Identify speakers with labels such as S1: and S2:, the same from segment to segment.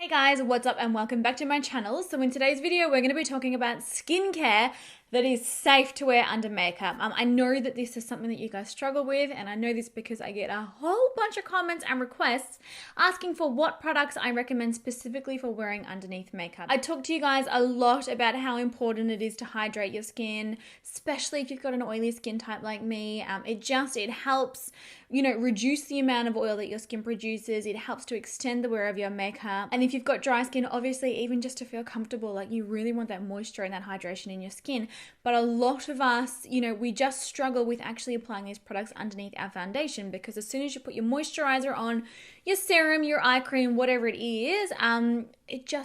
S1: Hey guys, what's up and welcome back to my channel. So in today's video, we're going to be talking about skincare that is safe to wear under makeup. I know that this is something that you guys struggle with, and I know this because I get a whole bunch of comments and requests asking for what products I recommend specifically for wearing underneath makeup. I talk to you guys a lot about how important it is to hydrate your skin, especially if you've got an oily skin type like me. It helps, reduce the amount of oil that your skin produces. It helps to extend the wear of your makeup. And if you've got dry skin, obviously, even just to feel comfortable, like you really want that moisture and that hydration in your skin. But a lot of us, we just struggle with actually applying these products underneath our foundation, because as soon as you put your moisturizer on, your serum, your eye cream, whatever it is,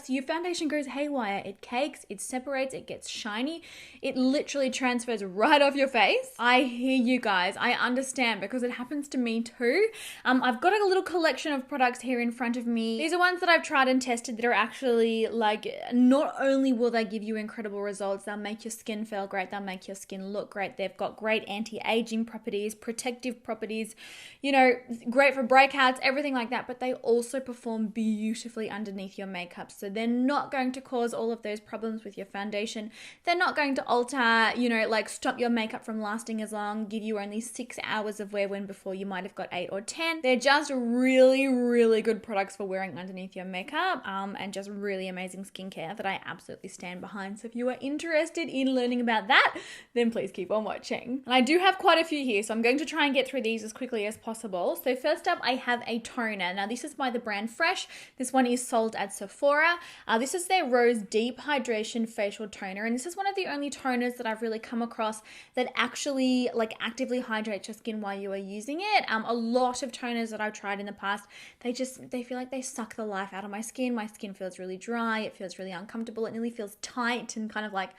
S1: your foundation goes haywire. It cakes, it separates, it gets shiny. It literally transfers right off your face. I hear you guys. I understand, because it happens to me too. I've got a little collection of products here in front of me. These are ones that I've tried and tested that are actually not only will they give you incredible results, they'll make your skin feel great, they'll make your skin look great. They've got great anti-aging properties, protective properties, great for breakouts, everything like that, but they also perform beautifully underneath your makeup. So they're not going to cause all of those problems with your foundation. They're not going to alter, stop your makeup from lasting as long, give you only 6 hours of wear when before you might have got 8 or 10. They're just really, really good products for wearing underneath your makeup, and just really amazing skincare that I absolutely stand behind. So if you are interested in learning about that, then please keep on watching. And I do have quite a few here, so I'm going to try and get through these as quickly as possible. So first up, I have a toner. Now this is by the brand Fresh. This one is sold at Sephora. This is their Rose Deep Hydration Facial Toner, and this is one of the only toners that I've really come across that actually actively hydrates your skin while you are using it. A lot of toners that I've tried in the past, they feel like they suck the life out of my skin. My skin feels really dry. It feels really uncomfortable. It nearly feels tight and kind of like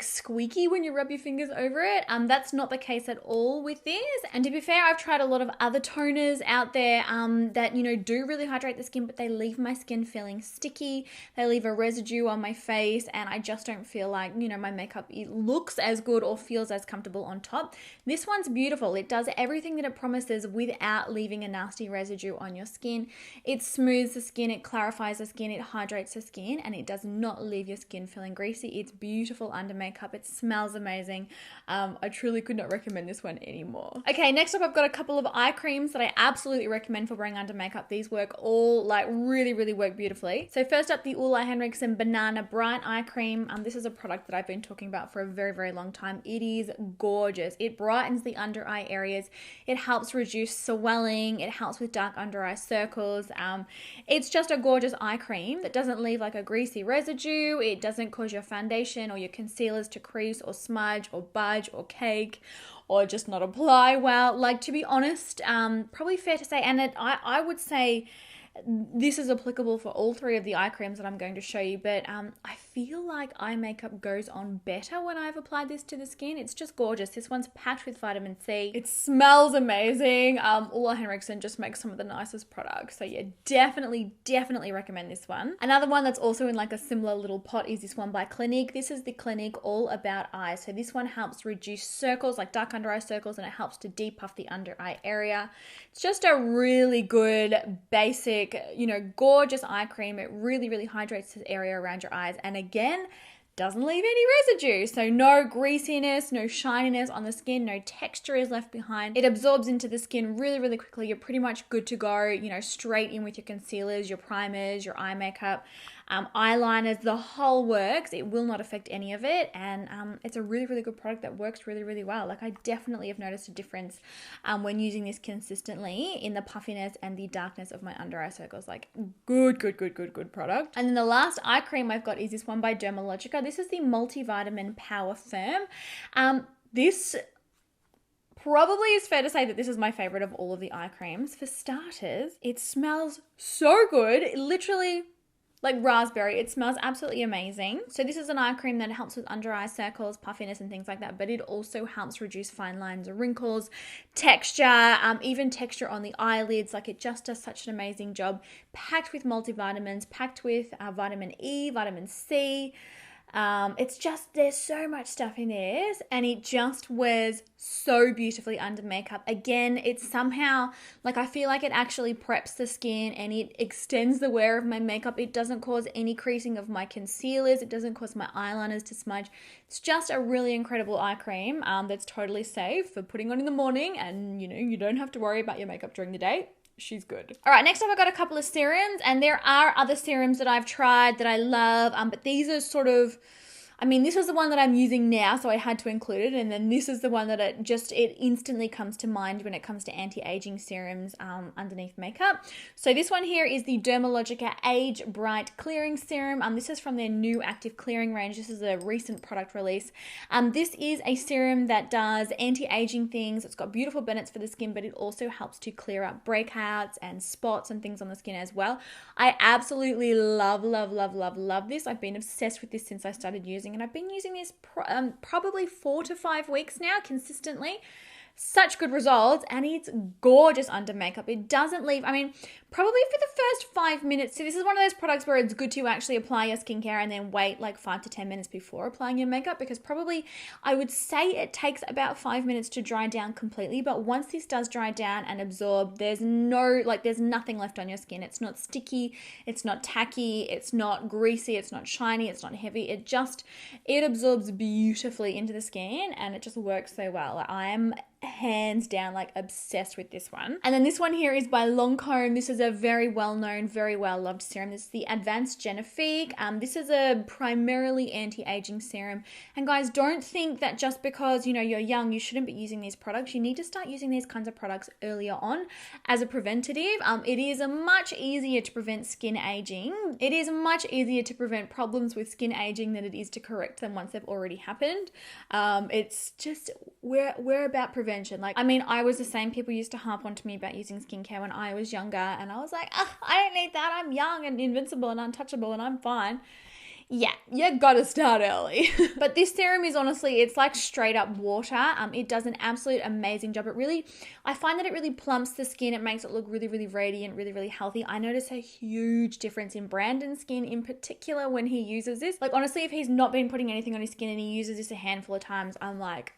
S1: squeaky when you rub your fingers over it. That's not the case at all with this. And to be fair, I've tried a lot of other toners out there that, do really hydrate the skin, but they leave my skin feeling sticky. They leave a residue on my face, and I just don't feel like, my makeup looks as good or feels as comfortable on top. This one's beautiful. It does everything that it promises without leaving a nasty residue on your skin. It smooths the skin, it clarifies the skin, it hydrates the skin, and it does not leave your skin feeling greasy. It's beautiful under makeup. It smells amazing. I truly could not recommend this one anymore. Okay, next up I've got a couple of eye creams that I absolutely recommend for wearing under makeup. These work all really, really work beautifully. So first up, the Ole Henriksen Banana Bright Eye Cream. This is a product that I've been talking about for a very, very long time. It is gorgeous. It brightens the under eye areas. It helps reduce swelling. It helps with dark under eye circles. It's just a gorgeous eye cream that doesn't leave a greasy residue. It doesn't cause your foundation or your concealers to crease or smudge or budge or cake or just not apply well. To be honest, probably fair to say, and I would say this is applicable for all three of the eye creams that I'm going to show you, but I feel like eye makeup goes on better when I've applied this to the skin. It's just gorgeous. This one's packed with vitamin C. It smells amazing. Ole Henriksen just makes some of the nicest products. So yeah, definitely recommend this one. Another one that's also in a similar little pot is this one by Clinique. This is the Clinique All About Eyes. So this one helps reduce circles, like dark under eye circles, and it helps to depuff the under eye area. It's just a really good, basic, gorgeous eye cream. It really, really hydrates the area around your eyes, and again, doesn't leave any residue. So no greasiness, no shininess on the skin, no texture is left behind. It absorbs into the skin really, really quickly. You're pretty much good to go, straight in with your concealers, your primers, your eye makeup, eyeliners, the whole works. It will not affect any of it, and it's a really, really good product that works really, really well. I definitely have noticed a difference when using this consistently in the puffiness and the darkness of my under eye circles. Good product. And then the last eye cream I've got is this one by Dermalogica. This is the Multivitamin Power Firm. This probably is fair to say that this is my favorite of all of the eye creams. For starters, it smells so good. It literally, like raspberry. It smells absolutely amazing. So this is an eye cream that helps with under eye circles, puffiness and things like that, but it also helps reduce fine lines or wrinkles, texture, even texture on the eyelids. It just does such an amazing job. Packed with multivitamins, packed with vitamin E, vitamin C, It's just, there's so much stuff in this, and it just wears so beautifully under makeup. Again, it's somehow, like, I feel like it actually preps the skin and it extends the wear of my makeup. It doesn't cause any creasing of my concealers. It doesn't cause my eyeliners to smudge. It's just a really incredible eye cream that's totally safe for putting on in the morning, and, you know, you don't have to worry about your makeup during the day. She's good. All right, next up I've got a couple of serums, and there are other serums that I've tried that I love, but these are sort of, I mean, this is the one that I'm using now, so I had to include it, and then this is the one that it instantly comes to mind when it comes to anti-aging serums underneath makeup. So this one here is the Dermalogica Age Bright Clearing Serum. This is from their new active clearing range. This is a recent product release. This is a serum that does anti-aging things. It's got beautiful benefits for the skin, but it also helps to clear up breakouts and spots and things on the skin as well. I absolutely love this. I've been obsessed with this since I started using, and I've been using this probably 4 to 5 weeks now consistently. Such good results, and it's gorgeous under makeup. It doesn't leave, I mean, probably for the first 5 minutes. So this is one of those products where it's good to actually apply your skincare and then wait like 5 to 10 minutes before applying your makeup, because probably I would say it takes about 5 minutes to dry down completely. But once this does dry down and absorb, there's nothing left on your skin. It's not sticky, it's not tacky, it's not greasy, it's not shiny, it's not heavy. It absorbs beautifully into the skin, and it just works so well. I'm hands down like obsessed with this one. And then this one here is by Lancome. This is a very well-known, very well-loved serum. This is the Advanced Genifique. This is a primarily anti-aging serum. And guys, don't think that just because, you know, you're young, you shouldn't be using these products. You need to start using these kinds of products earlier on as a preventative. It is much easier to prevent skin aging. It is much easier to prevent problems with skin aging than it is to correct them once they've already happened. It's just, we're about prevention. Like, I mean, I was the same. People used to harp on to me about using skincare when I was younger, and I was like, I don't need that. I'm young and invincible and untouchable and I'm fine. Yeah, you gotta start early. But this serum is honestly, it's like straight up water. It does an absolute amazing job. I find that it really plumps the skin. It makes it look really, really radiant, really, really healthy. I notice a huge difference in Brandon's skin in particular when he uses this. Like, honestly, if he's not been putting anything on his skin and he uses this a handful of times, I'm like,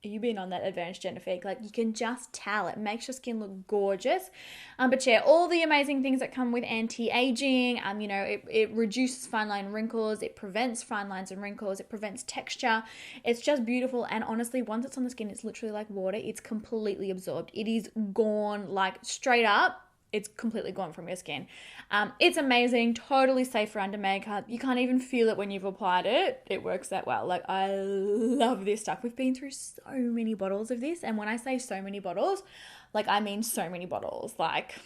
S1: you've been on that Advanced Genifique. Like, you can just tell. It makes your skin look gorgeous. But yeah, all the amazing things that come with anti-aging. You know, it reduces fine line wrinkles. It prevents fine lines and wrinkles. It prevents texture. It's just beautiful. And honestly, once it's on the skin, it's literally like water. It's completely absorbed. It is gone, like, straight up. It's completely gone from your skin. It's amazing, totally safe for under makeup. You can't even feel it when you've applied it. It works that well. Like, I love this stuff. We've been through so many bottles of this. And when I say so many bottles, like, I mean so many bottles. Like,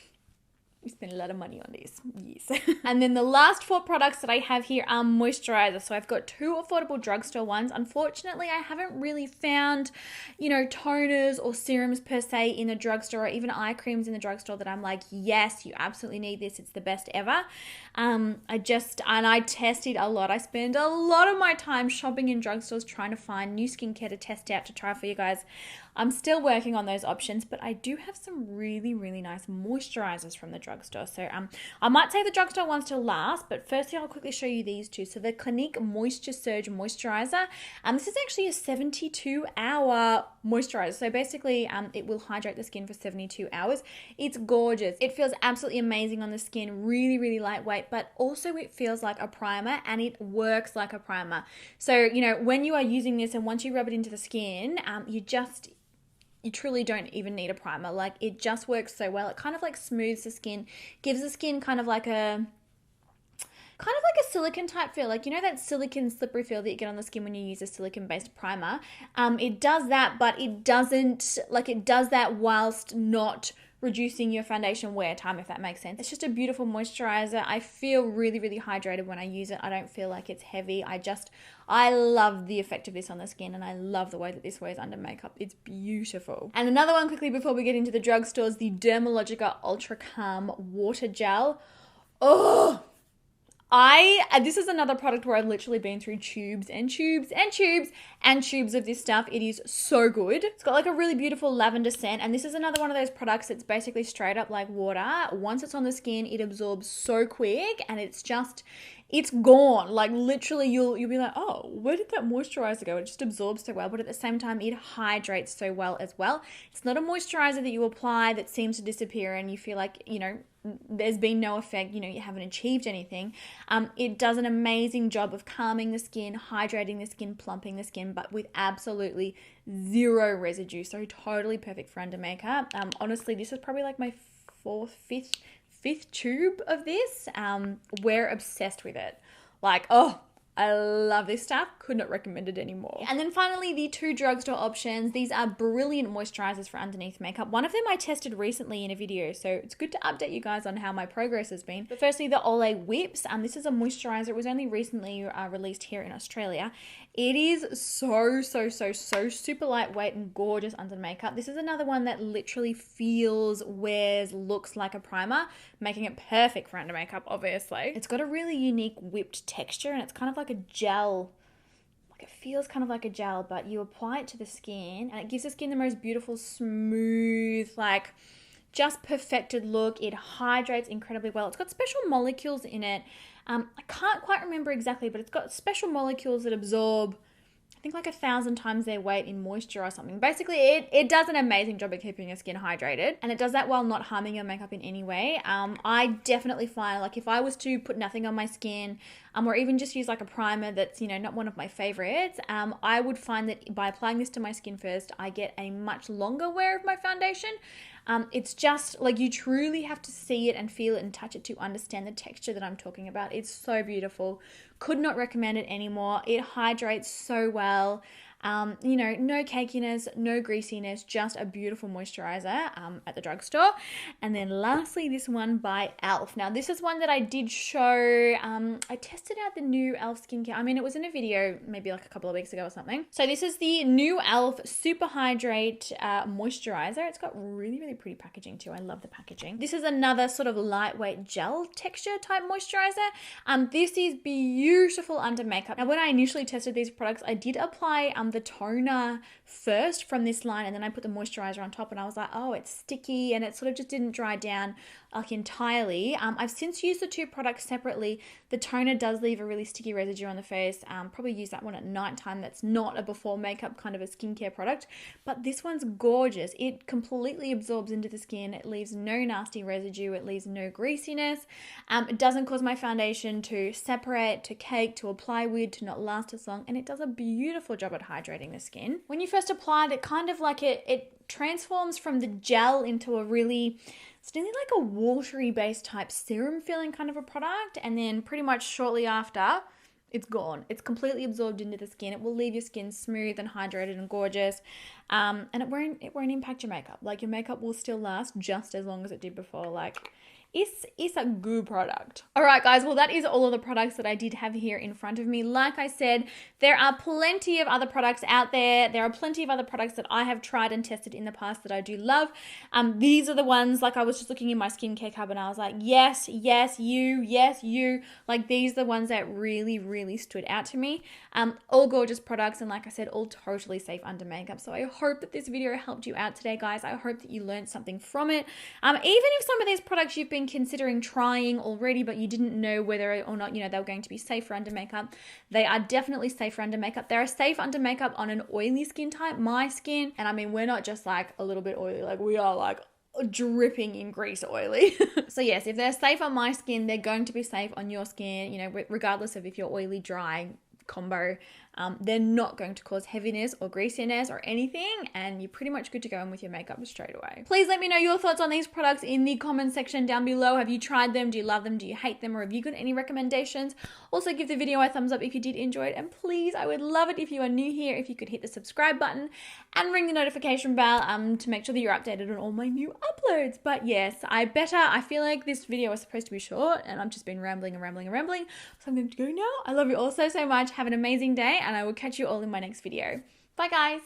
S1: we spent a lot of money on this, yes. And then the last 4 products that I have here are moisturizer. So I've got 2 affordable drugstore ones. Unfortunately, I haven't really found, you know, toners or serums per se in the drugstore, or even eye creams in the drugstore that I'm like, yes, you absolutely need this. It's the best ever. I tested a lot. I spend a lot of my time shopping in drugstores trying to find new skincare to test out to try for you guys. I'm still working on those options, but I do have some really, really nice moisturizers from the drugstore. So I might save the drugstore ones till last, but firstly, I'll quickly show you these 2. So the Clinique Moisture Surge Moisturizer. This is actually a 72-hour moisturizer. So basically, it will hydrate the skin for 72 hours. It's gorgeous. It feels absolutely amazing on the skin. Really, really lightweight, but also it feels like a primer, and it works like a primer. So, you know, when you are using this and once you rub it into the skin, you truly don't even need a primer. Like, it just works so well. It kind of like smooths the skin, gives the skin kind of like a silicone type feel. Like, you know that silicone slippery feel that you get on the skin when you use a silicone based primer? It does that, but it does that whilst not reducing your foundation wear time, if that makes sense. It's just a beautiful moisturizer. I feel really, really hydrated when I use it. I don't feel like it's heavy. I love the effect of this on the skin, and I love the way that this wears under makeup. It's beautiful. And another one quickly before we get into the drugstores, the Dermalogica Ultra Calm Water Gel. Oh, this is another product where I've literally been through tubes and tubes and tubes and tubes of this stuff. It is so good. It's got like a really beautiful lavender scent, and this is another one of those products that's basically straight up like water. Once it's on the skin, it absorbs so quick, and it's just, it's gone. Like literally you'll be like, oh, where did that moisturizer go? It just absorbs so well, but at the same time it hydrates so well as well. It's not a moisturizer that you apply that seems to disappear and you feel like, you know, there's been no effect, you know, you haven't achieved anything. It does an amazing job of calming the skin, hydrating the skin, plumping the skin, but with absolutely zero residue. So totally perfect for under makeup. Honestly, this is probably like my fifth tube of this. We're obsessed with it. Like, oh, I love this stuff. Could not recommend it anymore. And then finally, the 2 drugstore options. These are brilliant moisturizers for underneath makeup. One of them I tested recently in a video, so it's good to update you guys on how my progress has been. But firstly, the Olay Whips. This is a moisturizer. It was only recently released here in Australia. It is so super lightweight and gorgeous under makeup. This is another one that literally feels, wears, looks like a primer, making it perfect for under makeup, obviously. It's got a really unique whipped texture and it's kind of like a gel. Like it feels kind of like a gel, but you apply it to the skin and it gives the skin the most beautiful, smooth, like just perfected look. It hydrates incredibly well. It's got special molecules in it. I can't quite remember exactly, but it's got special molecules that absorb, I think, like 1,000 times their weight in moisture or something. Basically, it does an amazing job of keeping your skin hydrated, and it does that while not harming your makeup in any way. I definitely find, like, if I was to put nothing on my skin, or even just use like a primer that's, you know, not one of my favorites, I would find that by applying this to my skin first, I get a much longer wear of my foundation. It's just like you truly have to see it and feel it and touch it to understand the texture that I'm talking about. It's so beautiful. Could not recommend it anymore. It hydrates so well. You know, no cakiness, no greasiness, just a beautiful moisturizer at the drugstore. And then lastly, this one by e.l.f. Now, this is one that I did show. I tested out the new e.l.f. skincare. I mean, it was in a video maybe like a couple of weeks ago or something. So this is the new e.l.f. Superhydrate Moisturizer. It's got really pretty packaging too. I love the packaging. This is another sort of lightweight gel texture type moisturizer. This is beautiful under makeup. Now, when I initially tested these products, I did apply the toner first from this line and then I put the moisturizer on top and I was like, oh, it's sticky, and it sort of just didn't dry down like entirely. I've since used the 2 products separately. The toner does leave a really sticky residue on the face. Probably use that one at nighttime. That's not a before makeup kind of a skincare product, but this one's gorgeous. It completely absorbs into the skin. It leaves no nasty residue. It leaves no greasiness. It doesn't cause my foundation to separate, to cake, to apply weird, to not last as long, and it does a beautiful job at hydrating the skin. When you first apply it, kind of like it transforms from the gel into a really, it's nearly like a watery based type serum feeling kind of a product, and then pretty much shortly after, it's gone. It's completely absorbed into the skin. It will leave your skin smooth and hydrated and gorgeous, and it won't impact your makeup. Like, your makeup will still last just as long as it did before. Like, it's a good product. All right, guys. Well, that is all of the products that I did have here in front of me. Like I said, there are plenty of other products out there. There are plenty of other products that I have tried and tested in the past that I do love. These are the ones, like, I was just looking in my skincare cupboard and I was like, yes, you. Like, these are the ones that really stood out to me. All gorgeous products, and like I said, all totally safe under makeup. So I hope that this video helped you out today, guys. I hope that you learned something from it. Even if some of these products you've been considering trying already, but you didn't know whether or not, you know, they were going to be safe for under makeup, they are definitely safe for under makeup. They're safe under makeup on an oily skin type, my skin. And I mean, we're not just like a little bit oily, like we are like dripping in grease oily. So yes, if they're safe on my skin, they're going to be safe on your skin, you know, regardless of if you're oily, dry, combo. They're not going to cause heaviness or greasiness or anything, and you're pretty much good to go in with your makeup straight away. Please let me know your thoughts on these products in the comment section down below. Have you tried them? Do you love them? Do you hate them? Or have you got any recommendations? Also, give the video a thumbs up if you did enjoy it, and please, I would love it if you are new here, if you could hit the subscribe button and ring the notification bell to make sure that you're updated on all my new uploads. But yes, I feel like this video was supposed to be short and I've just been rambling, so I'm going to go now. I love you all so much. Have an amazing day, and I will catch you all in my next video. Bye, guys.